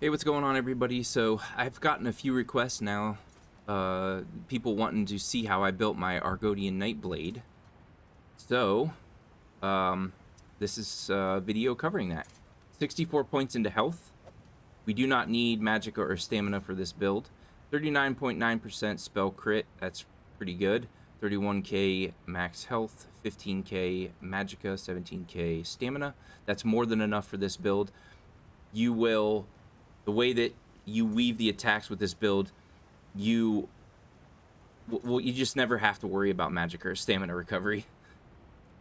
Hey, what's going on, everybody? So I've gotten a few requests now, people wanting to see how I built my Argonian Nightblade. So, um, this is a video covering that. 64 points into health. We do not need magicka or stamina for this build. 39.9% spell crit, that's pretty good. 31k max health, 15k magicka, 17k stamina. That's more than enough for this build. The way that you weave the attacks with this build, you just never have to worry about magic or stamina recovery.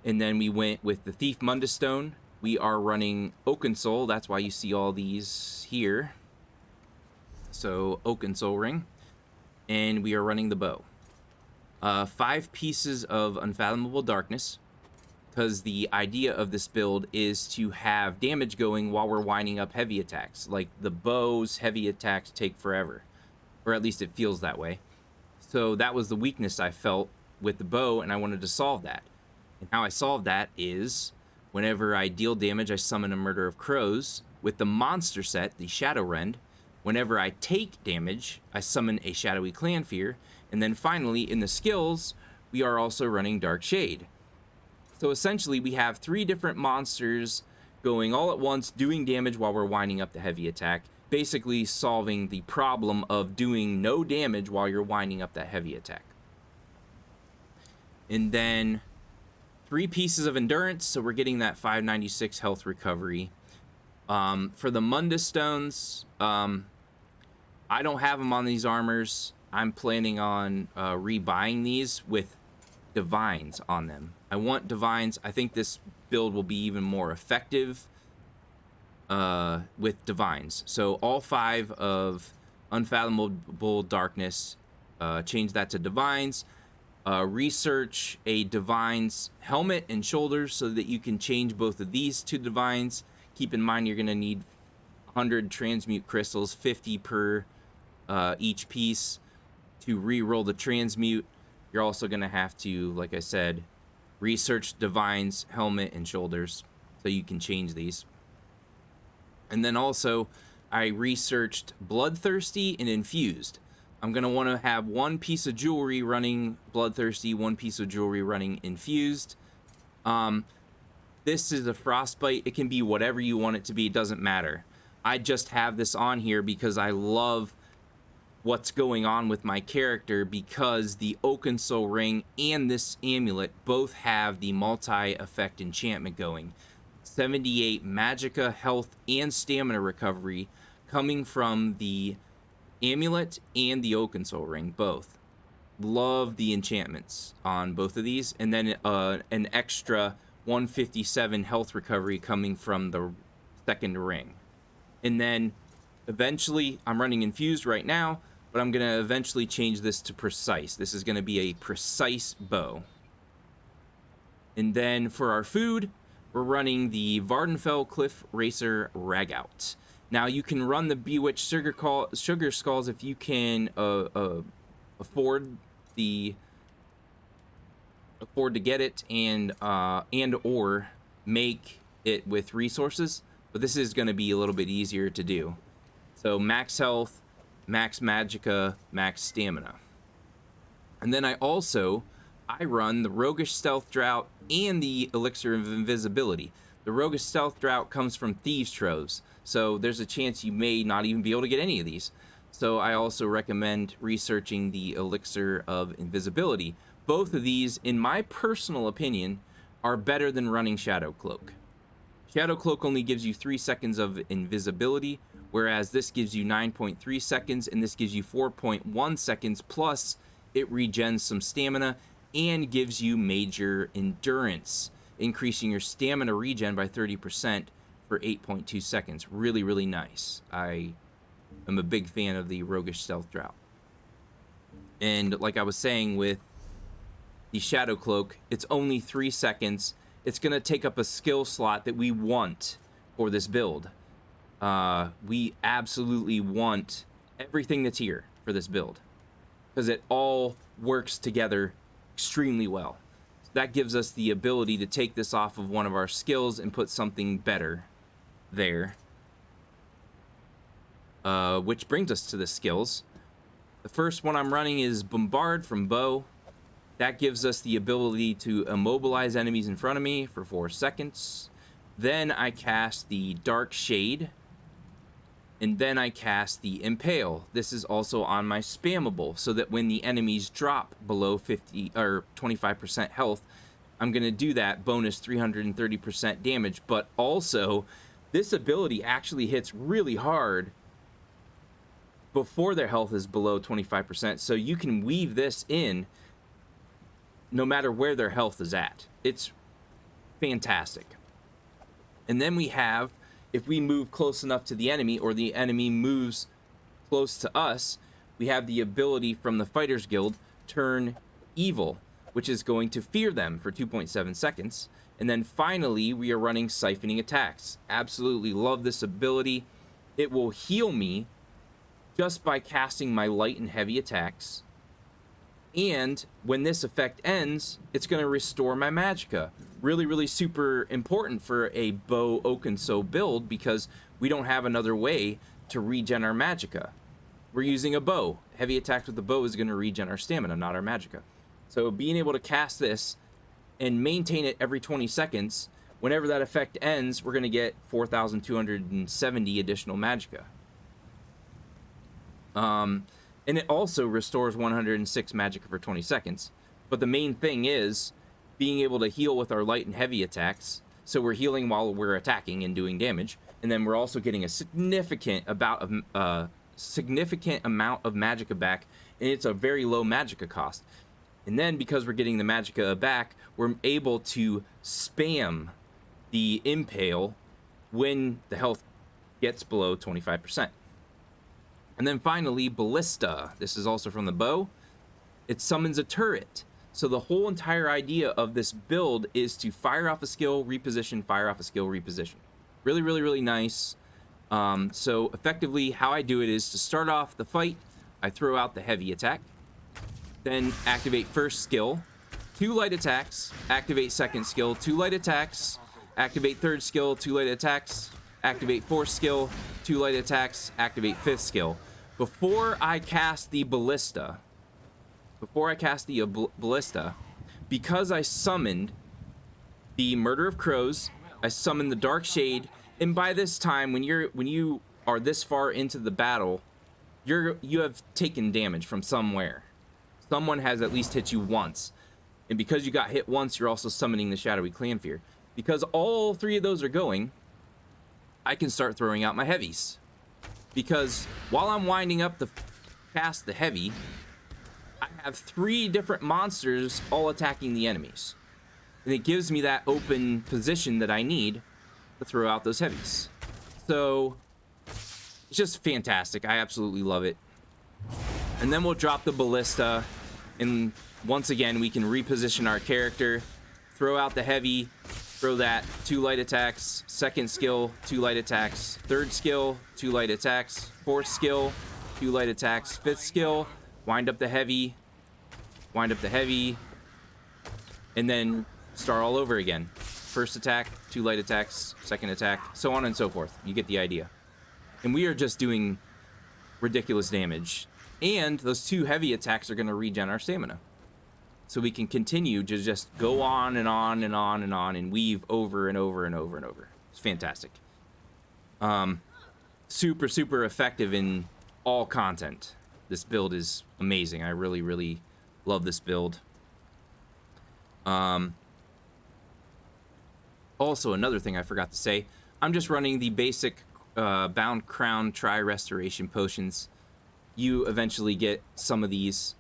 And then we went with the Thief Mundus Stone. We are running Oakensoul. That's why you see all these here. So Oakensoul ring. And we are running the bow. 5 pieces of Unfathomable Darkness, because the idea of this build is to have damage going while we're winding up heavy attacks. Like, the bow's heavy attacks take forever, or at least it feels that way. So that was the weakness I felt with the bow, and I wanted to solve that. And how I solved that is, whenever I deal damage, I summon a Murder of Crows. With the monster set, the Shadow Rend, whenever I take damage, I summon a Shadowy Clanfear. And then finally, in the skills, we are also running Dark Shade. So essentially, we have 3 different monsters going all at once, doing damage while we're winding up the heavy attack, basically solving the problem of doing no damage while you're winding up that heavy attack. And then 3 pieces of endurance, so we're getting that 596 health recovery. For the Mundus Stones, I don't have them on these armors. I'm planning on rebuying these with divines on them. I want divines. I think this build will be even more effective with divines. So all 5 of Unfathomable Darkness, change that to divines. Research a divines helmet and shoulders so that you can change both of these to divines. Keep in mind you're going to need 100 transmute crystals, 50 per each piece, to re-roll the transmute. You're also going to have to, like I said, research divines helmet and shoulders so you can change these. And then also, I researched Bloodthirsty and Infused. I'm going to want to have 1 piece of jewelry running Bloodthirsty, 1 piece of jewelry running Infused. This is a Frostbite. It can be whatever you want it to be. It doesn't matter. I just have this on here because I love what's going on with my character, because the Oakensoul ring and this amulet both have the multi-effect enchantment going. 78 magicka, health, and stamina recovery coming from the amulet and the Oakensoul ring, both. Love the enchantments on both of these. And then an extra 157 health recovery coming from the second ring. And then eventually, I'm running Infused right now, but I'm going to eventually change this to Precise. This is going to be a Precise bow. And then for our food, we're running the Vardenfell Cliff Racer Ragout. Now, you can run the Bewitched Sugar Skulls if you can afford to get it and or make it with resources. But this is going to be a little bit easier to do. So max health, max magicka, max stamina. And then I run the Roguish Stealth Drought and the Elixir of Invisibility. The Roguish Stealth Drought comes from Thieves' Troves, so there's a chance you may not even be able to get any of these. So I also recommend researching the Elixir of Invisibility. Both of these, in my personal opinion, are better than running Shadow Cloak. Shadow Cloak only gives you 3 seconds of invisibility, whereas this gives you 9.3 seconds, and this gives you 4.1 seconds, plus it regens some stamina and gives you major endurance, increasing your stamina regen by 30% for 8.2 seconds. Really, really nice. I am a big fan of the Roguish Stealth Drought. And like I was saying with the Shadow Cloak, it's only 3 seconds. It's going to take up a skill slot that we want for this build. We absolutely want everything that's here for this build, because it all works together extremely well. That gives us the ability to take this off of one of our skills and put something better there. which brings us to the skills. The first one I'm running is Bombard from Bow. That gives us the ability to immobilize enemies in front of me for 4 seconds. Then I cast the Dark Shade. And then I cast the Impale. This is also on my spammable, so that when the enemies drop below 50 or 25% health, I'm going to do that bonus 330% damage. But also, this ability actually hits really hard before their health is below 25%. So you can weave this in no matter where their health is at. It's fantastic. And then we have, if we move close enough to the enemy, or the enemy moves close to us, we have the ability from the Fighters Guild, Turn Evil, which is going to fear them for 2.7 seconds. And then finally, we are running Siphoning Attacks. Absolutely love this ability. It will heal me just by casting my light and heavy attacks. And when this effect ends, it's going to restore my magicka. Really, really super important for a Bow Oakensoul build, because we don't have another way to regen our magicka. We're using a bow. Heavy attacks with the bow is going to regen our stamina, not our magicka. So being able to cast this and maintain it every 20 seconds, whenever that effect ends, we're going to get 4,270 additional magicka. And it also restores 106 magicka for 20 seconds. But the main thing is being able to heal with our light and heavy attacks. So we're healing while we're attacking and doing damage. And then we're also getting a significant amount of magicka back. And it's a very low magicka cost. And then because we're getting the magicka back, we're able to spam the Impale when the health gets below 25%. And then finally, Ballista. This is also from the bow. It summons a turret. So the whole entire idea of this build is to fire off a skill, reposition, fire off a skill, reposition. Really, really, really nice. So effectively, how I do it is to start off the fight, I throw out the heavy attack, then activate first skill, 2 light attacks, activate second skill, 2 light attacks, activate third skill, 2 light attacks, activate fourth skill, 2 light attacks, activate fifth skill. Before I cast the ballista, because I summoned the Murder of Crows, I summoned the Dark Shade, and by this time, when you are this far into the battle, you have taken damage from somewhere. Someone has at least hit you once. And because you got hit once, you're also summoning the Shadowy Clanfear. Because all 3 of those are going, I can start throwing out my heavies. Because while I'm winding up to cast the heavy, I have 3 different monsters all attacking the enemies. And it gives me that open position that I need to throw out those heavies. So, it's just fantastic. I absolutely love it. And then we'll drop the ballista, and once again, we can reposition our character, throw out the heavy, throw that, 2 light attacks, second skill, 2 light attacks, third skill, 2 light attacks, fourth skill, 2 light attacks, fifth skill, wind up the heavy, and then start all over again. First attack, 2 light attacks, second attack, so on and so forth. You get the idea. And we are just doing ridiculous damage. And those 2 heavy attacks are going to regen our stamina. So we can continue to just go on and on and on and on and weave over and over and over and over. It's fantastic. Super, super effective in all content. This build is amazing. I really, really love this build. Also, another thing I forgot to say, I'm just running the basic Bound Crown Tri-Restoration Potions. You eventually get some of these.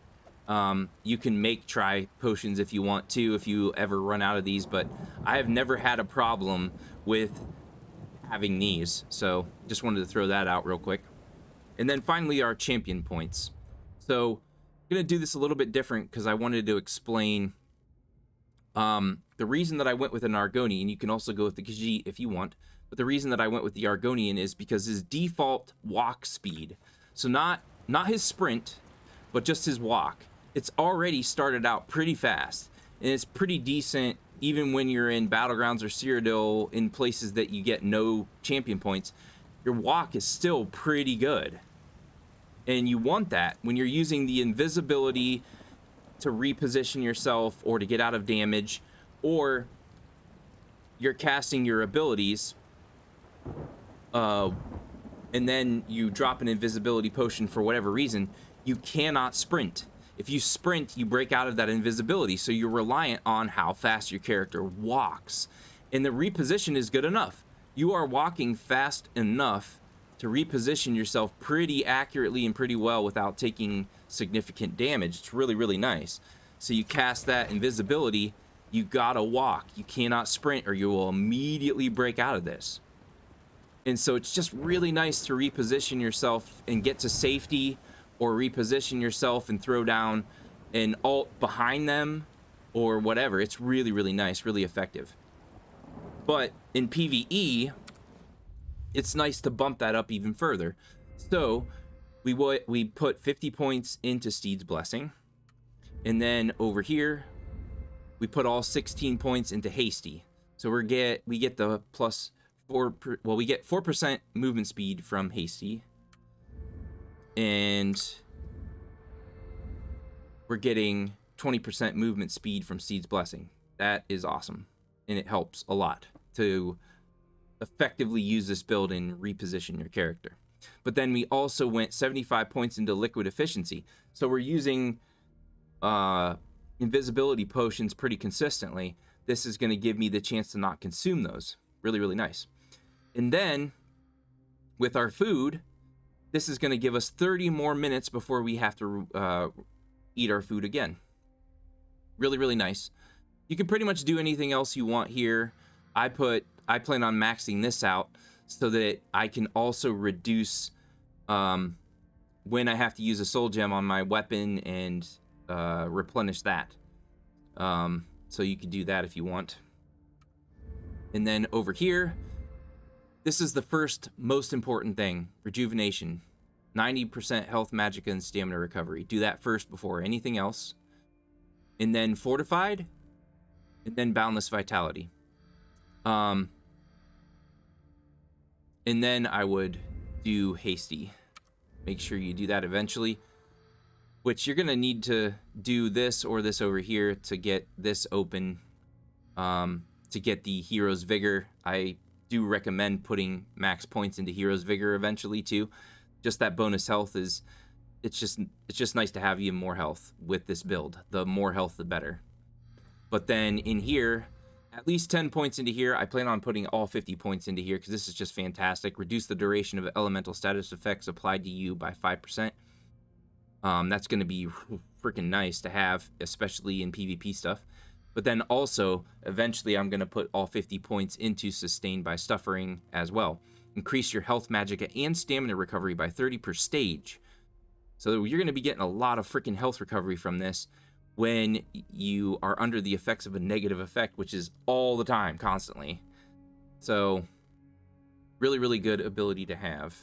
You can make Tri Potions if you want to, if you ever run out of these, but I have never had a problem with having these. So just wanted to throw that out real quick. And then finally, our champion points. So I'm going to do this a little bit different because I wanted to explain the reason that I went with an Argonian. You can also go with the Khajiit if you want, but the reason that I went with the Argonian is because his default walk speed, so not his sprint, but just his walk, it's already started out pretty fast, and it's pretty decent even when you're in Battlegrounds or Cyrodiil in places that you get no champion points. your walk is still pretty good. And you want that when you're using the invisibility to reposition yourself or to get out of damage, or you're casting your abilities, and then you drop an invisibility potion for whatever reason, you cannot sprint. If you sprint, you break out of that invisibility, so you're reliant on how fast your character walks. And the reposition is good enough. You are walking fast enough to reposition yourself pretty accurately and pretty well without taking significant damage. It's really, really nice. So you cast that invisibility, you gotta walk. You cannot sprint or you will immediately break out of this. And so it's just really nice to reposition yourself and get to safety, or reposition yourself and throw down an ult behind them or whatever. It's really, really nice, really effective. But in PvE, it's nice to bump that up even further. So we put 50 points into Steed's Blessing, and then over here we put all 16 points into Hasty. So we get the plus 4. Well, we get 4% movement speed from Hasty, and we're getting 20% movement speed from Steed's Blessing. That is awesome, and it helps a lot to effectively use this build and reposition your character. But then we also went 75 points into liquid efficiency, so we're using invisibility potions pretty consistently. This is going to give me the chance to not consume those. Really, really nice. And then with our food, this is going to give us 30 more minutes before we have to eat our food again. Really, really nice. You can pretty much do anything else you want here. I plan on maxing this out so that I can also reduce when I have to use a soul gem on my weapon and replenish that. So you can do that if you want. And then over here, this is the first most important thing: rejuvenation. 90% health, magicka, and stamina recovery. Do that first before anything else. And then fortified, and then boundless vitality. And then I would do hasty. Make sure you do that eventually, which you're gonna need to do this or this over here to get this open, to get the Hero's Vigor. I do recommend putting max points into Hero's Vigor eventually too. Just that bonus health is, it's just nice to have even more health with this build. The more health, the better. But then in here, at least 10 points into here. I plan on putting all 50 points into here because this is just fantastic. Reduce the duration of elemental status effects applied to you by 5%. That's going to be freaking nice to have, especially in PvP stuff. But then also, eventually, I'm going to put all 50 points into Sustained by Suffering as well. Increase your health, magicka, and stamina recovery by 30 per stage. So you're going to be getting a lot of freaking health recovery from this when you are under the effects of a negative effect, which is all the time, constantly. So really, really good ability to have.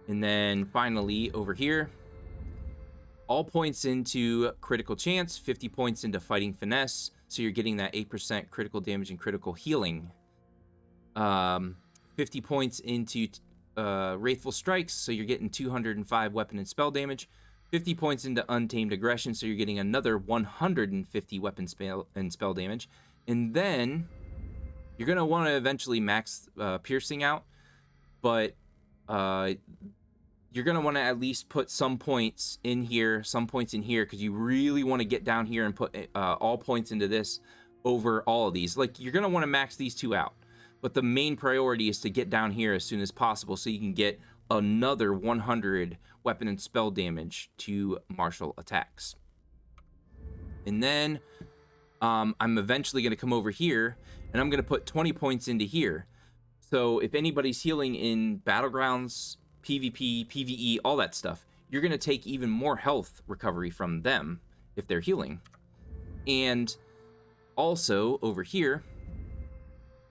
And then finally, over here, all points into critical chance, 50 points into fighting finesse, so you're getting that 8% critical damage and critical healing. 50 points into wrathful strikes, so you're getting 205 weapon and spell damage. 50 points into untamed aggression, so you're getting another 150 weapon and spell damage. And then you're gonna want to eventually max piercing out, but you're going to want to at least put some points in here, because you really want to get down here and put all points into this over all of these. Like, you're going to want to max these two out, but the main priority is to get down here as soon as possible so you can get another 100 weapon and spell damage to martial attacks. And then I'm eventually going to come over here, and I'm going to put 20 points into here. So if anybody's healing in Battlegrounds, PvP, PvE, all that stuff, you're going to take even more health recovery from them if they're healing. And also over here,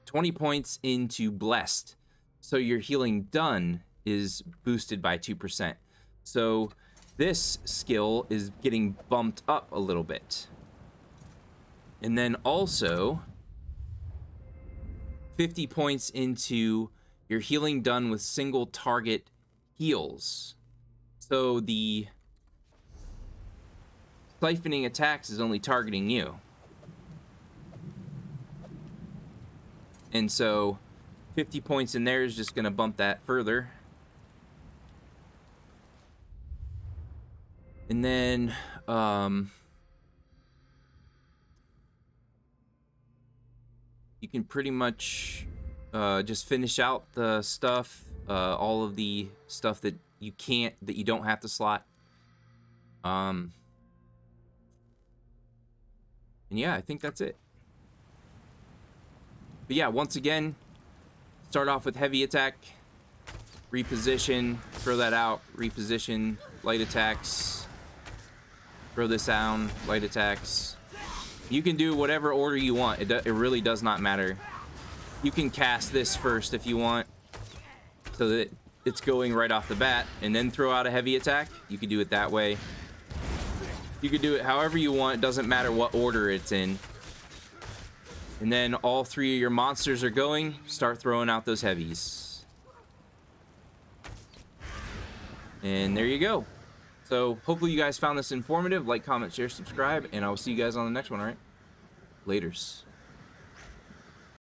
20 points into Blessed. So your healing done is boosted by 2%. So this skill is getting bumped up a little bit. And then also 50 points into Your healing done with single target heals. So the siphoning attacks is only targeting you. And so 50 points in there is just going to bump that further. And then you can pretty much just finish out the stuff, all of the stuff that you don't have to slot. And yeah, I think that's it. But yeah, once again, start off with heavy attack, reposition, throw that out, reposition, light attacks, throw this down, light attacks. You can do whatever order you want. It really does not matter. You can cast this first if you want, so that it's going right off the bat, and then throw out a heavy attack. You can do it that way. You can do it however you want. It doesn't matter what order it's in. And then all three of your monsters are going. Start throwing out those heavies. And there you go. So hopefully you guys found this informative. Like, comment, share, subscribe, and I will see you guys on the next one, all right? Laters.